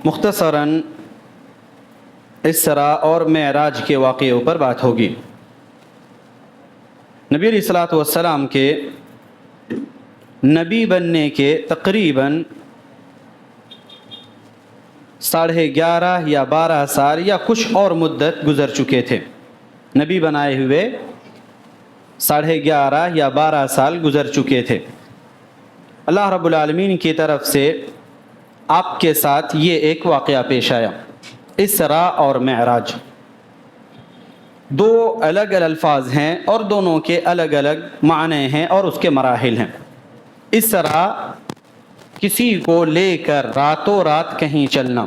مختصراً اسراء اور معراج کے واقعوں پر بات ہوگی۔ نبی علیہ الصلوۃ والسلام کے نبی بننے کے تقریباً 11.5 یا 12 سال یا کچھ اور مدت گزر چکے تھے۔ نبی بنائے ہوئے 11.5 یا 12 سال گزر چکے تھے۔ اللہ رب العالمین کی طرف سے آپ کے ساتھ یہ ایک واقعہ پیش آیا، اسراء اور معراج۔ دو الگ الگ الفاظ ہیں اور دونوں کے الگ الگ معنی ہیں اور اس کے مراحل ہیں۔ اسراء کسی کو لے کر راتوں رات کہیں چلنا،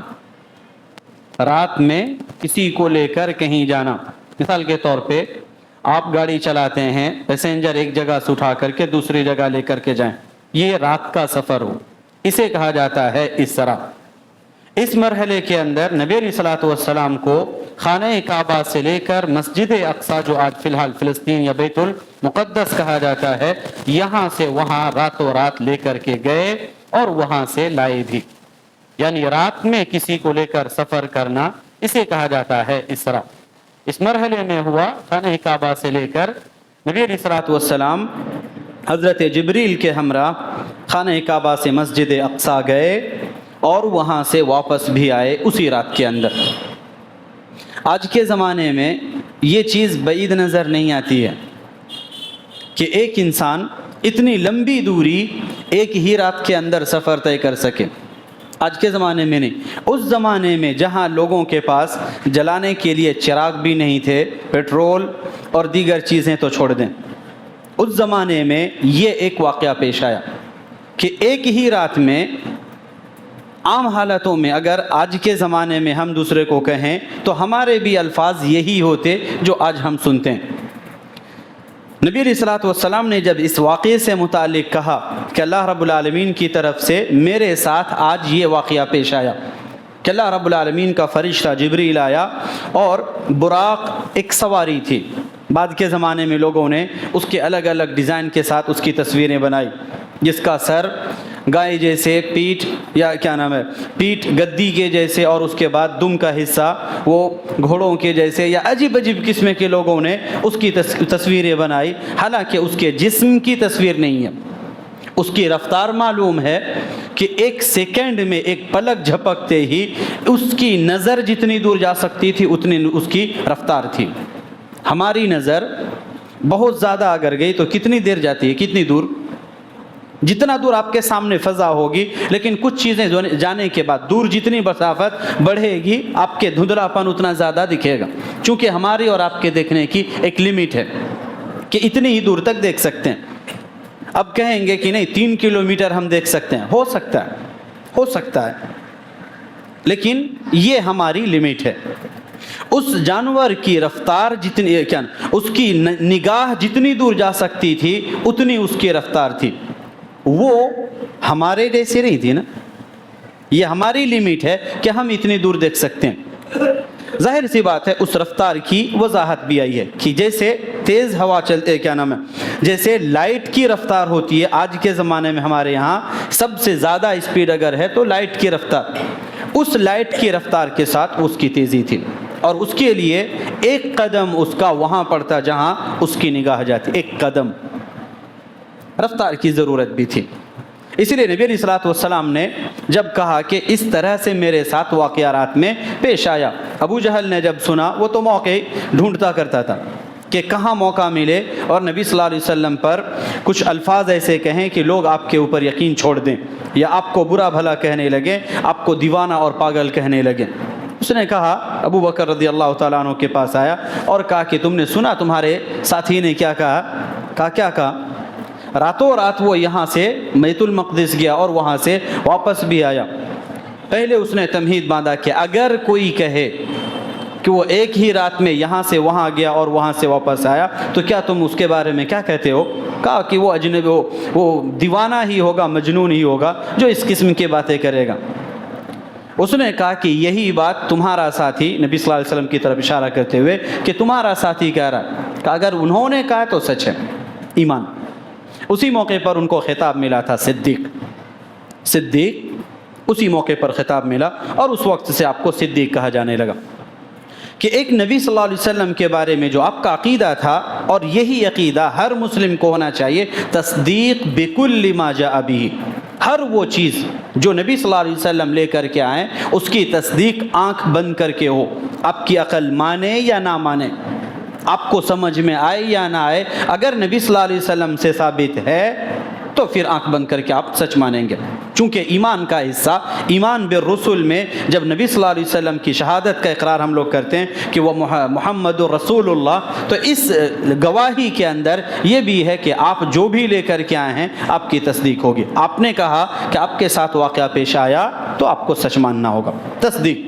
رات میں کسی کو لے کر کہیں جانا۔ مثال کے طور پہ آپ گاڑی چلاتے ہیں، پیسنجر ایک جگہ سے اٹھا کر کے دوسری جگہ لے کر کے جائیں، یہ رات کا سفر ہو، اسے کہا جاتا ہے اسراء۔ اس مرحلے کے اندر نبی علیہ الصلوۃ والسلام کو خانہ کعبہ سے لے کر مسجد اقصیٰ جو آج فی الحال فلسطین یا بیت المقدس کہا جاتا ہے، یہاں سے وہاں راتوں رات لے کر کے گئے اور وہاں سے لائے بھی، یعنی رات میں کسی کو لے کر سفر کرنا، اسے کہا جاتا ہے اسراء۔ اس مرحلے میں ہوا خانہ کعبہ سے لے کر نبی علیہ الصلوۃ والسلام حضرت جبریل کے ہمراہ خانہ کعبہ سے مسجد اقصیٰ گئے اور وہاں سے واپس بھی آئے اسی رات کے اندر۔ آج کے زمانے میں یہ چیز بعید نظر نہیں آتی ہے کہ ایک انسان اتنی لمبی دوری ایک ہی رات کے اندر سفر طے کر سکے۔ آج کے زمانے میں نہیں، اس زمانے میں جہاں لوگوں کے پاس جلانے کے لیے چراغ بھی نہیں تھے، پیٹرول اور دیگر چیزیں تو چھوڑ دیں، اس زمانے میں یہ ایک واقعہ پیش آیا کہ ایک ہی رات میں عام حالتوں میں اگر آج کے زمانے میں ہم دوسرے کو کہیں تو ہمارے بھی الفاظ یہی ہوتے جو آج ہم سنتے ہیں۔ نبی علیہ الصلوۃ والسلام نے جب اس واقعے سے متعلق کہا کہ اللہ رب العالمین کی طرف سے میرے ساتھ آج یہ واقعہ پیش آیا کہ اللہ رب العالمین کا فرشتہ جبریل آیا اور براق ایک سواری تھی۔ بعد کے زمانے میں لوگوں نے اس کے الگ الگ ڈیزائن کے ساتھ اس کی تصویریں بنائی، جس کا سر گائے جیسے، پیٹھ گدی کے جیسے، اور اس کے بعد دم کا حصہ وہ گھوڑوں کے جیسے، یا عجیب عجیب قسم کے لوگوں نے اس کی تصویریں بنائی۔ حالانکہ اس کے جسم کی تصویر نہیں ہے، اس کی رفتار معلوم ہے کہ ایک سیکنڈ میں ایک پلک جھپکتے ہی اس کی نظر جتنی دور جا سکتی تھی اتنی اس کی رفتار تھی۔ ہماری نظر بہت زیادہ اگر گئی تو کتنی دیر جاتی ہے، کتنی دور؟ جتنا دور آپ کے سامنے فضا ہوگی، لیکن کچھ چیزیں جانے کے بعد دور جتنی مسافت بڑھے گی آپ کے دھندلا پن اتنا زیادہ دکھے گا، چونکہ ہماری اور آپ کے دیکھنے کی ایک لمٹ ہے کہ اتنی ہی دور تک دیکھ سکتے ہیں۔ اب کہیں گے کہ نہیں 3 کلومیٹر ہم دیکھ سکتے ہیں، ہو سکتا ہے، لیکن یہ ہماری لمٹ ہے۔ اس جانور کی رفتار جتنی اس کی نگاہ جتنی دور جا سکتی تھی اتنی اس کی رفتار تھی، وہ ہمارے جیسے نہیں تھی نا۔ یہ ہماری لمٹ ہے کہ ہم اتنی دور دیکھ سکتے ہیں۔ ظاہر سی بات ہے اس رفتار کی وضاحت بھی آئی ہے کہ جیسے تیز ہوا چلتے جیسے لائٹ کی رفتار ہوتی ہے، آج کے زمانے میں ہمارے یہاں سب سے زیادہ اسپیڈ اگر ہے تو لائٹ کی رفتار، اس لائٹ کی رفتار کے ساتھ اس کی تیزی تھی، اور اس کے لیے ایک قدم اس کا وہاں پڑتا جہاں اس کی نگاہ جاتی، ایک قدم رفتار کی ضرورت بھی تھی۔ اسی لیے نبی علیہ الصلوۃ والسلام نے جب کہا کہ اس طرح سے میرے ساتھ واقعہ رات میں پیش آیا، ابو جہل نے جب سنا، وہ تو موقع ڈھونڈتا کرتا تھا کہ کہاں موقع ملے اور نبی صلی اللہ علیہ وسلم پر کچھ الفاظ ایسے کہیں کہ لوگ آپ کے اوپر یقین چھوڑ دیں یا آپ کو برا بھلا کہنے لگے، آپ کو دیوانہ اور پاگل کہنے لگے۔ اس نے کہا، ابو بکر رضی اللہ تعالیٰ عنہ کے پاس آیا اور کہا کہ تم نے سنا تمہارے ساتھی نے کیا کہا؟ کیا کہا؟ راتوں رات وہ یہاں سے بیت المقدس گیا اور وہاں سے واپس بھی آیا۔ پہلے اس نے تمہید باندھا کہ اگر کوئی کہے کہ وہ ایک ہی رات میں یہاں سے وہاں گیا اور وہاں سے واپس آیا تو کیا تم اس کے بارے میں کیا کہتے ہو؟ کہا کہ وہ اجنبی، وہ دیوانہ ہی ہوگا، مجنون ہی ہوگا جو اس قسم کی باتیں کرے گا۔ اس نے کہا کہ یہی بات تمہارا ساتھی، نبی صلی اللہ علیہ وسلم کی طرف اشارہ کرتے ہوئے کہ تمہارا ساتھی کہہ رہا، کہ اگر انہوں نے کہا تو سچ ہے، ایمان۔ اسی موقع پر ان کو خطاب ملا تھا صدیق، اسی موقع پر خطاب ملا اور اس وقت سے آپ کو صدیق کہا جانے لگا کہ ایک نبی صلی اللہ علیہ وسلم کے بارے میں جو آپ کا عقیدہ تھا، اور یہی عقیدہ ہر مسلم کو ہونا چاہیے، تصدیق بکل ما جاء بہ، ہر وہ چیز جو نبی صلی اللہ علیہ وسلم لے کر کے آئیں اس کی تصدیق آنکھ بند کر کے ہو، آپ کی عقل مانے یا نہ مانے، آپ کو سمجھ میں آئے یا نہ آئے، اگر نبی صلی اللہ علیہ وسلم سے ثابت ہے تو پھر آنکھ بند کر کے آپ سچ مانیں گے۔ چونکہ ایمان کا حصہ، ایمان بالرسل میں جب نبی صلی اللہ علیہ وسلم کی شہادت کا اقرار ہم لوگ کرتے ہیں کہ وہ محمد رسول اللہ، تو اس گواہی کے اندر یہ بھی ہے کہ آپ جو بھی لے کر کے آئے ہیں آپ کی تصدیق ہوگی۔ آپ نے کہا کہ آپ کے ساتھ واقعہ پیش آیا تو آپ کو سچ ماننا ہوگا، تصدیق۔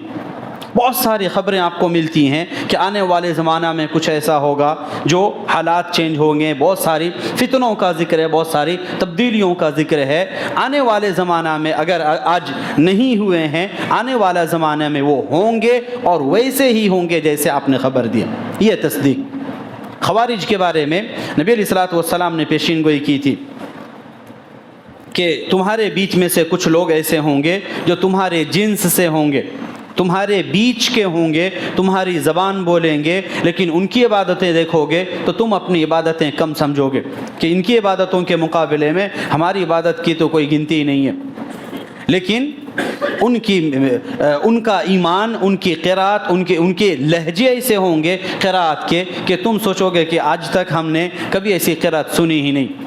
بہت ساری خبریں آپ کو ملتی ہیں کہ آنے والے زمانہ میں کچھ ایسا ہوگا جو حالات چینج ہوں گے، بہت ساری فتنوں کا ذکر ہے، بہت ساری تبدیلیوں کا ذکر ہے۔ آنے والے زمانہ میں اگر آج نہیں ہوئے ہیں، آنے والا زمانہ میں وہ ہوں گے اور ویسے ہی ہوں گے جیسے آپ نے خبر دیا، یہ تصدیق۔ خوارج کے بارے میں نبی علیہ الصلوۃ والسلام نے پیشین گوئی کی تھی کہ تمہارے بیچ میں سے کچھ لوگ ایسے ہوں گے جو تمہارے جنس سے ہوں گے، تمہارے بیچ کے ہوں گے، تمہاری زبان بولیں گے، لیکن ان کی عبادتیں دیکھو گے تو تم اپنی عبادتیں کم سمجھو گے کہ ان کی عبادتوں کے مقابلے میں ہماری عبادت کی تو کوئی گنتی نہیں ہے۔ لیکن ان کا ایمان، ان کی قرات، ان کے لہجے ایسے ہوں گے قرات کے کہ تم سوچو گے کہ آج تک ہم نے کبھی ایسی قرات سنی ہی نہیں۔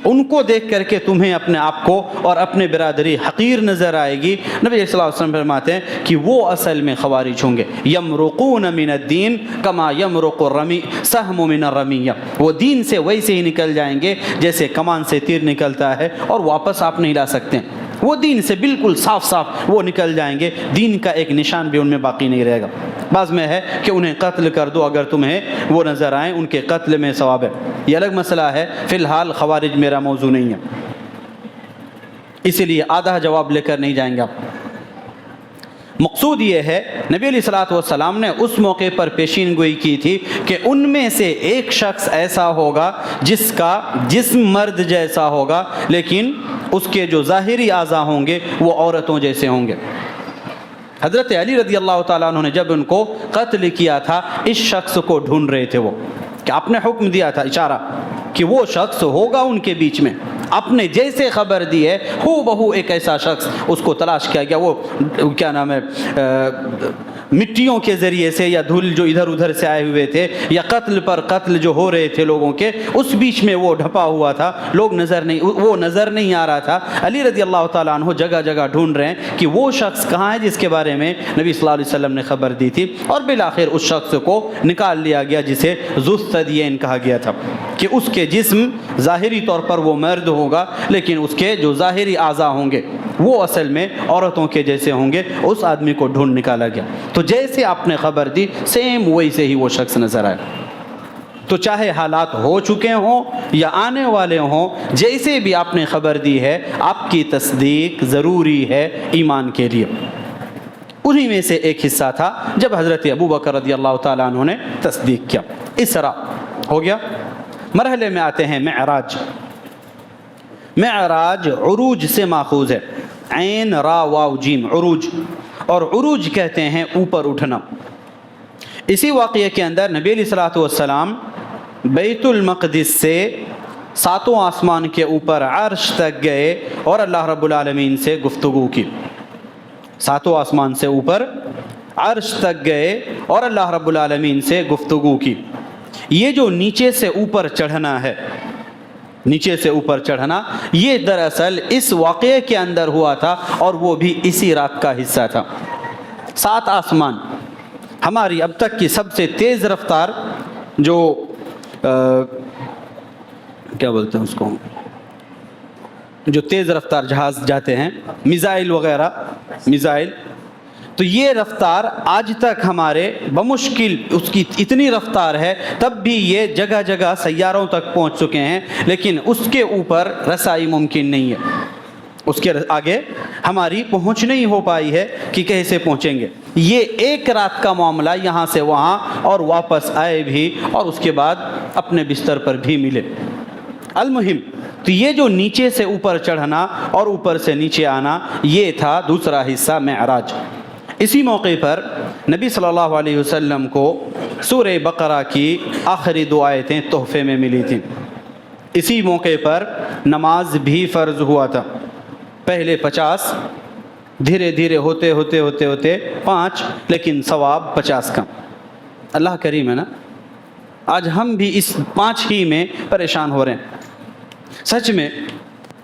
ان کو دیکھ کر کے تمہیں اپنے آپ کو اور اپنے برادری حقیر نظر آئے گی۔ نبی صلی اللہ علیہ وسلم فرماتے ہیں کہ وہ اصل میں خوارج ہوں گے، یمرقون من الدین کما یمرق السهم من الرمیہ، وہ دین سے ویسے ہی نکل جائیں گے جیسے کمان سے تیر نکلتا ہے اور واپس آپ نہیں لا سکتے، وہ دین سے بالکل صاف صاف وہ نکل جائیں گے، دین کا ایک نشان بھی ان میں باقی نہیں رہے گا۔ بعض میں ہے کہ انہیں قتل کر دو اگر تمہیں وہ نظر آئیں، ان کے قتل میں ثواب ہے، یہ الگ مسئلہ ہے۔ فی الحال خوارج میرا موضوع نہیں ہے، اسی لیے آدھا جواب لے کر نہیں جائیں گے آپ۔ مقصود یہ ہے نبی علیہ الصلوۃ والسلام نے اس موقع پر پیشین گوئی کی تھی کہ ان میں سے ایک شخص ایسا ہوگا جس کا جسم مرد جیسا ہوگا لیکن اس کے جو ظاہری اعضاء ہوں گے وہ عورتوں جیسے ہوں گے۔ حضرت علی رضی اللہ تعالیٰ عنہ نے جب ان کو قتل کیا تھا اس شخص کو ڈھونڈ رہے تھے، وہ کہ آپ نے حکم دیا تھا، اشارہ کہ وہ شخص ہوگا ان کے بیچ میں، آپ نے جیسے خبر دی ہے ہو بہو ایک ایسا شخص، اس کو تلاش کیا گیا۔ وہ کیا نام ہے، مٹیوں کے ذریعے سے یا دھول جو ادھر ادھر سے آئے ہوئے تھے یا قتل پر قتل جو ہو رہے تھے لوگوں کے، اس بیچ میں وہ ڈھپا ہوا تھا، وہ نظر نہیں آ رہا تھا۔ علی رضی اللہ تعالیٰ عنہ جگہ جگہ ڈھونڈ رہے ہیں کہ وہ شخص کہاں ہے جس کے بارے میں نبی صلی اللہ علیہ وسلم نے خبر دی تھی، اور بالآخر اس شخص کو نکال لیا گیا جسے ذو الثدیین کہا گیا تھا کہ اس کے جسم ظاہری طور پر وہ مرد ہوگا لیکن اس کے جو ظاہری اعضاء ہوں گے وہ اصل میں عورتوں کے جیسے ہوں گے۔ اس آدمی کو ڈھونڈ نکالا گیا، تو جیسے آپ نے خبر دی سیم ویسے ہی وہ شخص نظر آئے۔ تو چاہے حالات ہو چکے ہوں یا آنے والے ہوں، جیسے بھی آپ نے خبر دی ہے آپ کی تصدیق ضروری ہے ایمان کے لیے۔ انہی میں سے ایک حصہ تھا جب حضرت ابو بکر رضی اللہ تعالیٰ عنہ نے تصدیق کیا۔ اسراء ہو گیا، مرحلے میں آتے ہیں معراج۔ معراج عروج سے ماخوذ ہے، عین را واو جیم، عروج، اور عروج کہتے ہیں اوپر اٹھنا۔ اسی واقعے کے اندر نبی علیہ الصلوۃ والسلام بیت المقدس سے ساتوں آسمان کے اوپر عرش تک گئے اور اللہ رب العالمین سے گفتگو کی۔ ساتوں آسمان سے اوپر عرش تک گئے اور اللہ رب العالمین سے گفتگو کی۔ یہ جو نیچے سے اوپر چڑھنا ہے، نیچے سے اوپر چڑھنا، یہ دراصل اس واقعے کے اندر ہوا تھا اور وہ بھی اسی رات کا حصہ تھا۔ 7 آسمان، ہماری اب تک کی سب سے تیز رفتار جو کیا بولتے ہیں اس کو، جو تیز رفتار جہاز جاتے ہیں، میزائل وغیرہ، میزائل، تو یہ رفتار آج تک ہمارے بمشکل اس کی اتنی رفتار ہے، تب بھی یہ جگہ جگہ سیاروں تک پہنچ چکے ہیں، لیکن اس کے اوپر رسائی ممکن نہیں ہے، اس کے آگے ہماری پہنچ نہیں ہو پائی ہے کہ کیسے پہنچیں گے۔ یہ ایک رات کا معاملہ، یہاں سے وہاں اور واپس آئے بھی اور اس کے بعد اپنے بستر پر بھی ملے۔ المہم، تو یہ جو نیچے سے اوپر چڑھنا اور اوپر سے نیچے آنا، یہ تھا دوسرا حصہ معراج۔ اسی موقع پر نبی صلی اللہ علیہ وسلم کو سورہ بقرہ کی آخری 2 آیتیں تحفے میں ملی تھیں۔ اسی موقع پر نماز بھی فرض ہوا تھا، پہلے 50، دھیرے دھیرے ہوتے 5، لیکن ثواب 50 کا۔ اللہ کریم ہے نا، آج ہم بھی اس 5 ہی میں پریشان ہو رہے ہیں۔ سچ میں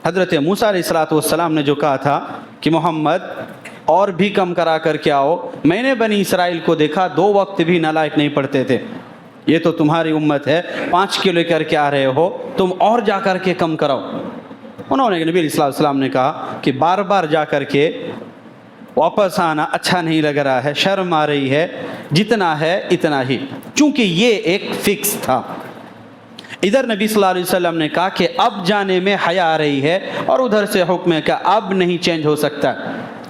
حضرت موسیٰ علیہ السلام نے جو کہا تھا کہ محمد اور بھی کم کرا کر کے آؤ، میں نے بنی اسرائیل کو دیکھا 2 وقت بھی نالائق نہیں پڑھتے تھے، یہ تو تمہاری امت ہے 5 کلو لے کر کے آ رہے ہو، تم اور جا کر کے کم کراؤ۔ انہوں نے نبی علیہ السلام نے کہا کہ بار بار جا کر کے واپس آنا اچھا نہیں لگ رہا ہے، شرم آ رہی ہے، جتنا ہے اتنا ہی، چونکہ یہ ایک فکس تھا۔ ادھر نبی صلی اللہ علیہ وسلم نے کہا کہ اب جانے میں حیا آ رہی ہے، اور ادھر سے حکم ہے کہ اب نہیں چینج ہو سکتا،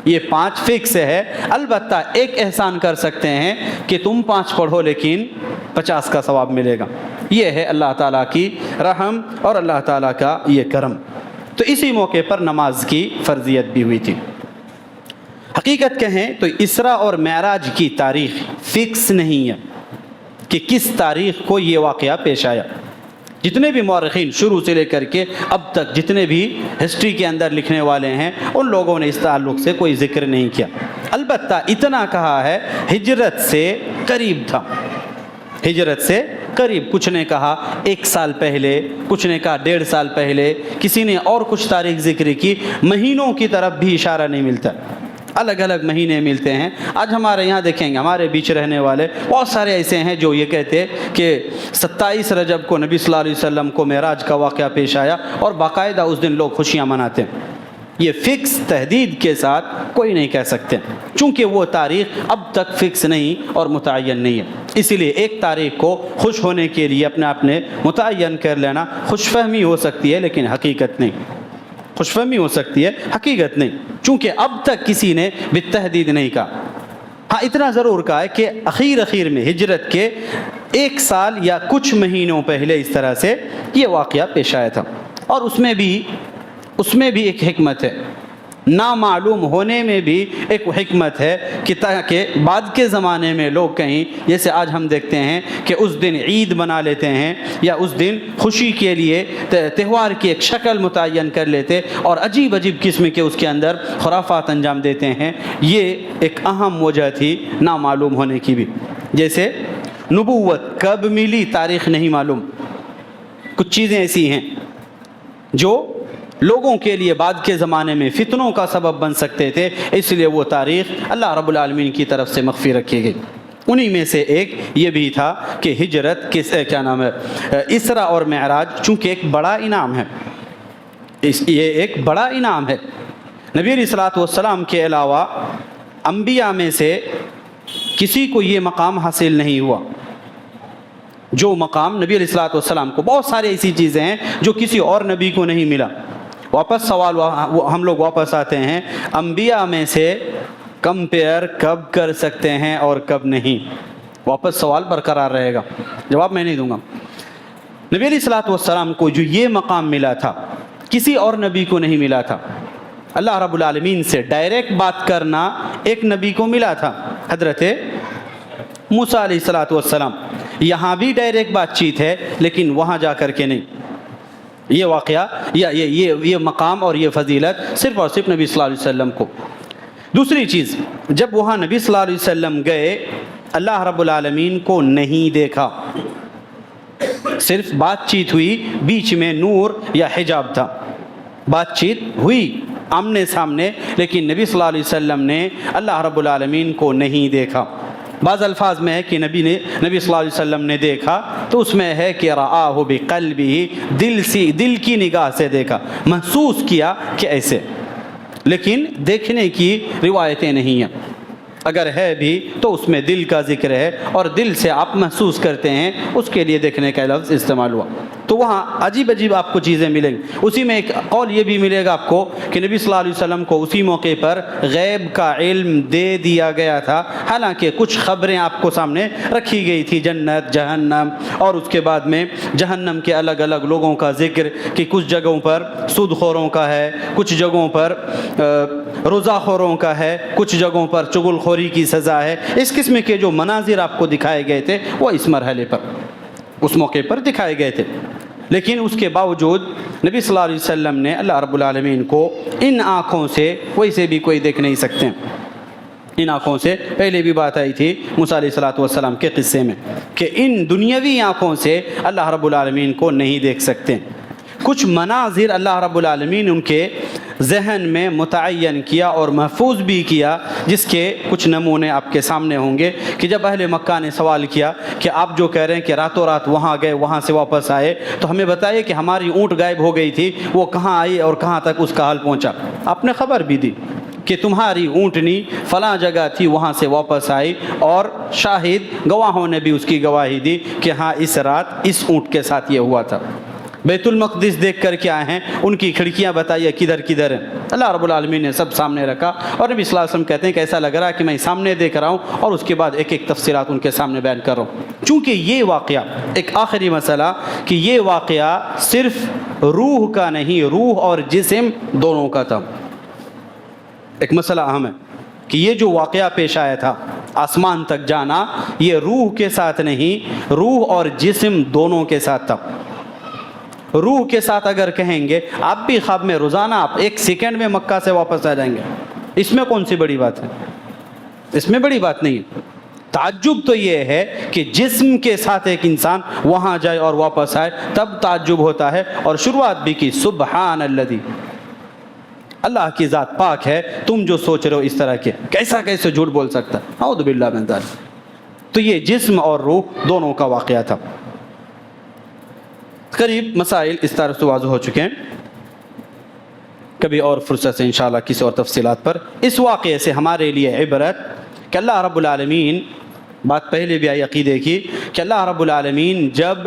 یہ 5 فکس ہے۔ البتہ ایک احسان کر سکتے ہیں کہ تم 5 پڑھو لیکن 50 کا ثواب ملے گا۔ یہ ہے اللہ تعالیٰ کی رحم اور اللہ تعالیٰ کا یہ کرم۔ تو اسی موقع پر نماز کی فرضیت بھی ہوئی تھی۔ حقیقت کہیں تو اسراء اور معراج کی تاریخ فکس نہیں ہے کہ کس تاریخ کو یہ واقعہ پیش آیا۔ جتنے بھی مورخین شروع سے لے کر کے اب تک جتنے بھی ہسٹری کے اندر لکھنے والے ہیں، ان لوگوں نے اس تعلق سے کوئی ذکر نہیں کیا۔ البتہ اتنا کہا ہے ہجرت سے قریب تھا، ہجرت سے قریب۔ کچھ نے کہا 1 سال پہلے، کچھ نے کہا 1.5 سال پہلے، کسی نے اور کچھ تاریخ ذکر کی۔ مہینوں کی طرف بھی اشارہ نہیں ملتا، الگ الگ مہینے ملتے ہیں۔ آج ہمارے یہاں دیکھیں گے، ہمارے بیچ رہنے والے بہت سارے ایسے ہیں جو یہ کہتے کہ 27 رجب کو نبی صلی اللہ علیہ وسلم کو معراج کا واقعہ پیش آیا، اور باقاعدہ اس دن لوگ خوشیاں مناتے ہیں۔ یہ فکس تحدید کے ساتھ کوئی نہیں کہہ سکتے، چونکہ وہ تاریخ اب تک فکس نہیں اور متعین نہیں ہے۔ اسی لیے ایک تاریخ کو خوش ہونے کے لیے اپنے متعین کر لینا خوش فہمی ہو سکتی ہے، لیکن حقیقت نہیں۔ خوش فہمی ہو سکتی ہے، حقیقت نہیں، چونکہ اب تک کسی نے بالتحدید نہیں کہا۔ ہاں اتنا ضرور کہا ہے کہ اخیر میں ہجرت کے 1 سال یا کچھ مہینوں پہلے اس طرح سے یہ واقعہ پیش آیا تھا، اور اس میں بھی ایک حکمت ہے، نامعلوم ہونے میں بھی ایک حکمت ہے، کہ تاکہ بعد کے زمانے میں لوگ کہیں، جیسے آج ہم دیکھتے ہیں کہ اس دن عید بنا لیتے ہیں، یا اس دن خوشی کے لیے تہوار کی ایک شکل متعین کر لیتے، اور عجیب قسم کے اس کے اندر خرافات انجام دیتے ہیں۔ یہ ایک اہم وجہ تھی نامعلوم ہونے کی بھی۔ جیسے نبوت کب ملی تاریخ نہیں معلوم، کچھ چیزیں ایسی ہیں جو لوگوں کے لیے بعد کے زمانے میں فتنوں کا سبب بن سکتے تھے، اس لیے وہ تاریخ اللہ رب العالمین کی طرف سے مخفی رکھی گئی۔ انہی میں سے ایک یہ بھی تھا کہ ہجرت اسراء اور معراج چونکہ ایک بڑا انعام ہے، یہ ایک بڑا انعام ہے۔ نبی علیہ الصلوۃ والسلام کے علاوہ انبیاء میں سے کسی کو یہ مقام حاصل نہیں ہوا جو مقام نبی علیہ الصلوۃ والسلام کو۔ بہت ساری ایسی چیزیں ہیں جو کسی اور نبی کو نہیں ملا۔ واپس سوال ہم لوگ واپس آتے ہیں، انبیاء میں سے کمپیئر کب کر سکتے ہیں اور کب نہیں؟ واپس سوال برقرار رہے گا، جواب میں نہیں دوں گا۔ نبی علیہ الصلوۃ والسلام کو جو یہ مقام ملا تھا کسی اور نبی کو نہیں ملا تھا۔ اللہ رب العالمین سے ڈائریکٹ بات کرنا ایک نبی کو ملا تھا، حضرت موسیٰ علیہ الصلوۃ والسلام۔ یہاں بھی ڈائریکٹ بات چیت ہے، لیکن وہاں جا کر کے نہیں۔ یہ واقعہ یا یہ مقام اور یہ فضیلت صرف اور صرف نبی صلی اللہ علیہ وسلم کو۔ دوسری چیز، جب وہاں نبی صلی اللہ علیہ وسلم گئے، اللہ رب العالمین کو نہیں دیکھا، صرف بات چیت ہوئی، بیچ میں نور یا حجاب تھا، بات چیت ہوئی آمنے سامنے، لیکن نبی صلی اللہ علیہ وسلم نے اللہ رب العالمین کو نہیں دیکھا۔ بعض الفاظ میں ہے کہ نبی صلی اللہ علیہ وسلم نے دیکھا، تو اس میں ہے کہ رآہ بقلبہ، دل کی نگاہ سے دیکھا، محسوس کیا کہ ایسے، لیکن دیکھنے کی روایتیں نہیں ہیں۔ اگر ہے بھی تو اس میں دل کا ذکر ہے اور دل سے آپ محسوس کرتے ہیں، اس کے لیے دیکھنے کا لفظ استعمال ہوا۔ تو وہاں عجیب عجیب آپ کو چیزیں ملیں گی۔ اسی میں ایک قول یہ بھی ملے گا آپ کو کہ نبی صلی اللہ علیہ وسلم کو اسی موقع پر غیب کا علم دے دیا گیا تھا، حالانکہ کچھ خبریں آپ کو سامنے رکھی گئی تھی، جنت، جہنم، اور اس کے بعد میں جہنم کے الگ الگ لوگوں کا ذکر کہ کچھ جگہوں پر سود خوروں کا ہے، کچھ جگہوں پر روزہ خوروں کا ہے، کچھ جگہوں پر چغل خوری کی سزا ہے۔ اس قسم کے جو مناظر آپ کو دکھائے گئے تھے وہ اس مرحلے پر، اس موقع پر دکھائے گئے تھے، لیکن اس کے باوجود نبی صلی اللہ علیہ وسلم نے اللہ رب العالمین کو ان آنکھوں سے ویسے بھی کوئی دیکھ نہیں سکتے۔ ان آنکھوں سے پہلے بھی بات آئی تھی موسیٰ علیہ السلام کے قصے میں کہ ان دنیاوی آنکھوں سے اللہ رب العالمین کو نہیں دیکھ سکتے۔ کچھ مناظر اللہ رب العالمین ان کے ذہن میں متعین کیا اور محفوظ بھی کیا، جس کے کچھ نمونے آپ کے سامنے ہوں گے کہ جب اہل مکہ نے سوال کیا کہ آپ جو کہہ رہے ہیں کہ راتوں رات وہاں گئے، وہاں سے واپس آئے، تو ہمیں بتائیے کہ ہماری اونٹ غائب ہو گئی تھی، وہ کہاں آئی اور کہاں تک اس کا حال پہنچا۔ آپ نے خبر بھی دی کہ تمہاری اونٹنی فلاں جگہ تھی، وہاں سے واپس آئی، اور شاہد گواہوں نے بھی اس کی گواہی دی کہ ہاں اس رات اس اونٹ کے ساتھ یہ ہوا تھا۔ بیت المقدس دیکھ کر کے آئے ہیں، ان کی کھڑکیاں بتائیے کدھر کدھر ہیں۔ اللہ رب العالمین نے سب سامنے رکھا، اور نبی صلی اللہ علیہ وسلم کہتے ہیں کہ ایسا لگ رہا ہے کہ میں سامنے دیکھ رہا ہوں اور اس کے بعد ایک ایک تفصیلات ان کے سامنے بیان کر رہا ہوں۔ چونکہ یہ واقعہ، ایک آخری مسئلہ کہ یہ واقعہ صرف روح کا نہیں، روح اور جسم دونوں کا تھا۔ ایک مسئلہ اہم ہے کہ یہ جو واقعہ پیش آیا تھا آسمان تک جانا، یہ روح کے ساتھ نہیں، روح اور جسم دونوں کے ساتھ تھا۔ روح کے ساتھ اگر کہیں گے آپ بھی خواب میں روزانہ آپ ایک سیکنڈ میں مکہ سے واپس آ جائیں گے، اس میں کون سی بڑی بات ہے؟ اس میں بڑی بات نہیں ہے۔ تعجب تو یہ ہے کہ جسم کے ساتھ ایک انسان وہاں جائے اور واپس آئے، تب تعجب ہوتا ہے۔ اور شروعات بھی کی سبحان الذی، اللہ کی ذات پاک ہے، تم جو سوچ رہے ہو اس طرح کے، کیسے جھوٹ بول سکتا ہے، اعوذ باللہ من ذالک۔ تو یہ جسم اور روح دونوں کا واقعہ تھا۔ قریب مسائل اس طرح سے واضح ہو چکے ہیں، کبھی اور فرصت سے انشاءاللہ کسی اور تفصیلات پر۔ اس واقعے سے ہمارے لیے عبرت کہ اللہ رب العالمین، بات پہلے بھی آئی عقیدے کی، کہ اللہ رب العالمین جب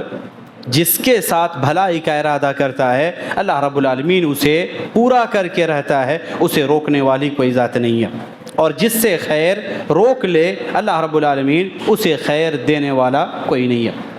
جس کے ساتھ بھلائی کا ارادہ کرتا ہے، اللہ رب العالمین اسے پورا کر کے رہتا ہے، اسے روکنے والی کوئی ذات نہیں ہے، اور جس سے خیر روک لے اللہ رب العالمین، اسے خیر دینے والا کوئی نہیں ہے۔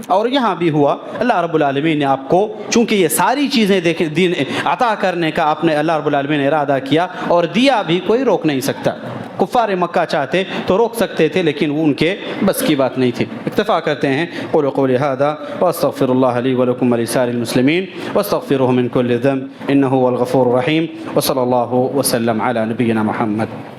اور یہاں بھی ہوا، اللہ رب العالمین نے آپ کو، چونکہ یہ ساری چیزیں دین عطا کرنے کا آپ نے اللہ رب العالمین نے ارادہ کیا اور دیا بھی، کوئی روک نہیں سکتا۔ کفار مکہ چاہتے تو روک سکتے تھے، لیکن وہ ان کے بس کی بات نہیں تھی۔ اکتفا کرتے ہیں، قولوا قولی ھذا واستغفر اللہ لی ولکم ولسائر المسلمین واستغفروہ من کل ذنب انہ هو الغفور الرحیم، وصلی اللہ وسلم علی نبینا محمد۔